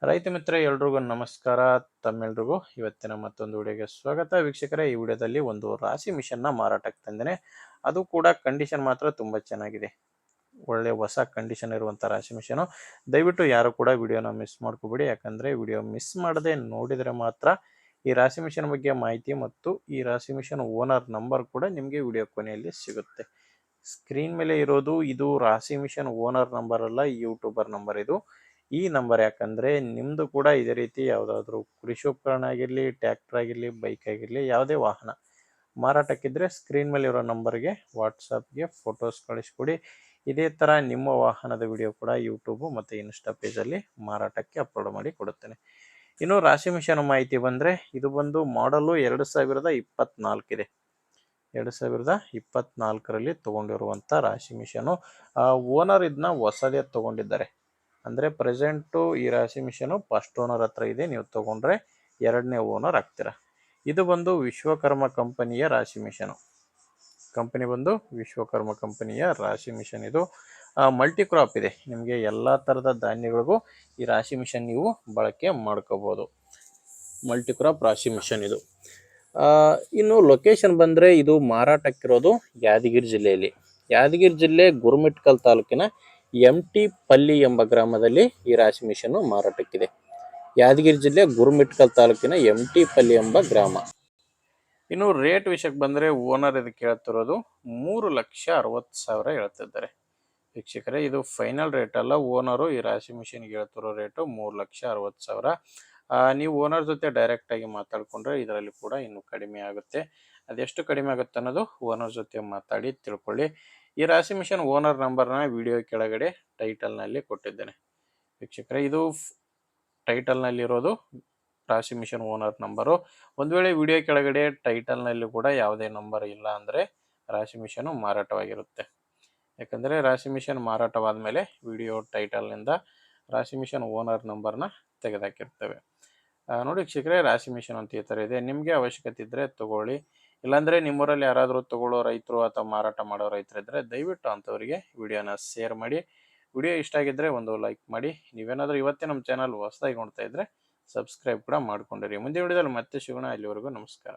ರೈತ ಮಿತ್ರ ಎಲ್ರಿಗೂ ನಮಸ್ಕಾರ. ತಮ್ಮೆಲ್ರಿಗೂ ಇವತ್ತಿನ ಮತ್ತೊಂದು ವಿಡಿಯೋಗೆ ಸ್ವಾಗತ. ವೀಕ್ಷಕರೇ, ಈ ವಿಡಿಯೋದಲ್ಲಿ ಒಂದು ರಾಶಿ ಮಿಷನ್ನ ಮಾರಾಟಕ್ಕೆ ತಂದೇನೆ. ಅದು ಕೂಡ ಕಂಡೀಷನ್ ಮಾತ್ರ ತುಂಬ ಚೆನ್ನಾಗಿದೆ. ಒಳ್ಳೆ ಹೊಸ ಕಂಡೀಷನ್ ಇರುವಂಥ ರಾಶಿ ಮಿಷನು. ದಯವಿಟ್ಟು ಯಾರು ಕೂಡ ವಿಡಿಯೋನ ಮಿಸ್ ಮಾಡ್ಕೋಬೇಡಿ. ಯಾಕಂದರೆ ವಿಡಿಯೋ ಮಿಸ್ ಮಾಡದೆ ನೋಡಿದರೆ ಮಾತ್ರ ಈ ರಾಶಿ ಮಿಷನ್ ಬಗ್ಗೆ ಮಾಹಿತಿ ಮತ್ತು ಈ ರಾಶಿ ಮಿಷನ್ ಓನರ್ ನಂಬರ್ ಕೂಡ ನಿಮಗೆ ವಿಡಿಯೋ ಕೊನೆಯಲ್ಲಿ ಸಿಗುತ್ತೆ. ಸ್ಕ್ರೀನ್ ಮೇಲೆ ಇರೋದು ಇದು ರಾಶಿ ಮಿಷನ್ ಓನರ್ ನಂಬರ್ ಅಲ್ಲ, ಯೂಟ್ಯೂಬರ್ ನಂಬರ್ ಇದು. ಈ ನಂಬರ್ ಯಾಕಂದರೆ ನಿಮ್ಮದು ಕೂಡ ಇದೇ ರೀತಿ ಯಾವುದಾದ್ರೂ ಕೃಷಿ ಉಪಕರಣ ಆಗಿರಲಿ, ಟ್ಯಾಕ್ಟರ್ ಆಗಿರಲಿ, ಬೈಕ್ ಆಗಿರಲಿ, ಯಾವುದೇ ವಾಹನ ಮಾರಾಟಕ್ಕಿದ್ರೆ ಸ್ಕ್ರೀನ್ ಮೇಲೆ ಇರೋ ನಂಬರ್ಗೆ ವಾಟ್ಸಪ್ಗೆ ಫೋಟೋಸ್ ಕಳಿಸ್ಕೊಡಿ. ಇದೇ ಥರ ನಿಮ್ಮ ವಾಹನದ ವಿಡಿಯೋ ಕೂಡ ಯೂಟ್ಯೂಬು ಮತ್ತು ಇನ್ಸ್ಟಾ ಪೇಜಲ್ಲಿ ಮಾರಾಟಕ್ಕೆ ಅಪ್ಲೋಡ್ ಮಾಡಿ ಕೊಡುತ್ತೇನೆ. ಇನ್ನು ರಾಶಿ ಮಿಷನ್ ಮಾಹಿತಿ ಬಂದರೆ, ಇದು ಬಂದು ಮಾಡಲು 2024 ಇದೆ. 2024ರಲ್ಲಿ ತೊಗೊಂಡಿರುವಂಥ ರಾಶಿ ಮಿಷನು. ಓನರ್ ಇದನ್ನ ಹೊಸದೇ ತೊಗೊಂಡಿದ್ದಾರೆ. ಅಂದರೆ ಪ್ರೆಸೆಂಟು ಈ ರಾಶಿ ಮಿಷನು ಫಸ್ಟ್ ಓನರ್ ಹತ್ರ ಇದೆ. ನೀವು ತೊಗೊಂಡ್ರೆ ಎರಡನೇ ಓನರ್ ಆಗ್ತೀರ. ಇದು ಬಂದು ವಿಶ್ವಕರ್ಮ ಕಂಪನಿಯ ರಾಶಿ ಮಿಷನು. ಕಂಪನಿ ಬಂದು ವಿಶ್ವಕರ್ಮ ಕಂಪನಿಯ ರಾಶಿ ಮಿಷನ್. ಇದು ಮಲ್ಟಿ ಕ್ರಾಪ್ ಇದೆ. ನಿಮಗೆ ಎಲ್ಲ ಥರದ ಧಾನ್ಯಗಳಿಗೂ ಈ ರಾಶಿ ಮಿಷನ್ ನೀವು ಬಳಕೆ ಮಾಡ್ಕೋಬೋದು. ಮಲ್ಟಿ ಕ್ರಾಪ್ ರಾಶಿ ಮಿಷನ್ ಇದು. ಇನ್ನು ಲೊಕೇಶನ್ ಬಂದರೆ, ಇದು ಮಾರಾಟಕ್ಕಿರೋದು ಯಾದಗಿರಿ ಜಿಲ್ಲೆಯಲ್ಲಿ. ಯಾದಗಿರಿ ಜಿಲ್ಲೆ ಗುರುಮಿಟ್ಕಲ್ ತಾಲೂಕಿನ MT ಪಲ್ಲಿ ಎಂಬ ಗ್ರಾಮದಲ್ಲಿ ಈ ರಾಶಿ ಮಿಷನ್ನು ಮಾರಾಟಕ್ಕಿದೆ. ಯಾದಗಿರಿ ಜಿಲ್ಲೆ ಗುರುಮಿಟ್ಕಲ್ ತಾಲೂಕಿನ MT ಪಲ್ಲಿ ಎಂಬ ಗ್ರಾಮ. ಇನ್ನು ರೇಟ್ ವಿಷಯಕ್ಕೆ ಬಂದರೆ, ಓನರ್ ಇದಕ್ಕೆ ಹೇಳ್ತಿರೋದು 3,60,000 ಹೇಳ್ತಿದ್ದಾರೆ. ವೀಕ್ಷಕರೇ, ಇದು ಫೈನಲ್ ರೇಟ್ ಅಲ್ಲ. ಓನರು ಈ ರಾಶಿ ಮಿಷನ್ಗೆ ಹೇಳ್ತಿರೋ ರೇಟು 3,60,000. ನೀವು ಓನರ್ ಜೊತೆ ಡೈರೆಕ್ಟಾಗಿ ಮಾತಾಡಿಕೊಂಡ್ರೆ ಇದರಲ್ಲಿ ಕೂಡ ಇನ್ನೂ ಕಡಿಮೆ ಆಗುತ್ತೆ. ಅದೆಷ್ಟು ಕಡಿಮೆ ಆಗುತ್ತೆ ಅನ್ನೋದು ಓನರ್ ಜೊತೆ ಮಾತಾಡಿ ತಿಳ್ಕೊಳ್ಳಿ. ಈ ರಾಶಿ ಮಿಷನ್ ಓನರ್ ನಂಬರ್ನ ವಿಡಿಯೋ ಕೆಳಗಡೆ ಟೈಟಲ್ನಲ್ಲಿ ಕೊಟ್ಟಿದ್ದೇನೆ. ವೀಕ್ಷಕರೇ, ಇದು ಟೈಟಲ್ನಲ್ಲಿರೋದು ರಾಶಿ ಮಿಷನ್ ಓನರ್ ನಂಬರು. ಒಂದು ವೇಳೆ ವಿಡಿಯೋ ಕೆಳಗಡೆ ಟೈಟಲ್ನಲ್ಲಿ ಕೂಡ ಯಾವುದೇ ನಂಬರ್ ಇಲ್ಲ ಅಂದರೆ ರಾಶಿ ಮಿಷನು ಮಾರಾಟವಾಗಿರುತ್ತೆ. ಯಾಕಂದರೆ ರಾಶಿ ಮಿಷನ್ ಮಾರಾಟವಾದ ಮೇಲೆ ವಿಡಿಯೋ ಟೈಟಲ್ನಿಂದ ರಾಶಿ ಮಿಷನ್ ಓನರ್ ನಂಬರ್ನ ತೆಗೆದಾಕಿರ್ತೇವೆ. ನೋಡಿ ವೀಕ್ಷಕರೇ, ರಾಶಿ ಮಿಷನ್ ಅಂತ ಈ ಥರ ಇದೆ. ನಿಮಗೆ ಅವಶ್ಯಕತೆ ಇದ್ದರೆ ತಗೊಳ್ಳಿ. ಇಲ್ಲಾಂದರೆ ನಿಮ್ಮೂರಲ್ಲಿ ಯಾರಾದರೂ ತಗೊಳ್ಳೋ ರೈತರು ಅಥವಾ ಮಾರಾಟ ಮಾಡೋ ರೈತರಿದ್ದರೆ ದಯವಿಟ್ಟು ಅಂಥವರಿಗೆ ವಿಡಿಯೋನ ಶೇರ್ ಮಾಡಿ. ವಿಡಿಯೋ ಇಷ್ಟ ಆಗಿದ್ದರೆ ಒಂದು ಲೈಕ್ ಮಾಡಿ. ನೀವೇನಾದರೂ ಇವತ್ತೇ ನಮ್ಮ ಚಾನಲ್ ಹೊಸದಾಗಿ ನೋಡ್ತಾ ಇದ್ದರೆ ಸಬ್ಸ್ಕ್ರೈಬ್ ಕೂಡ ಮಾಡ್ಕೊಂಡಿರಿ. ಮುಂದಿನ ವಿಡಿಯೋದಲ್ಲಿ ಮತ್ತೆ ಸಿಗೋಣ. ಅಲ್ಲಿವರೆಗೂ ನಮಸ್ಕಾರ.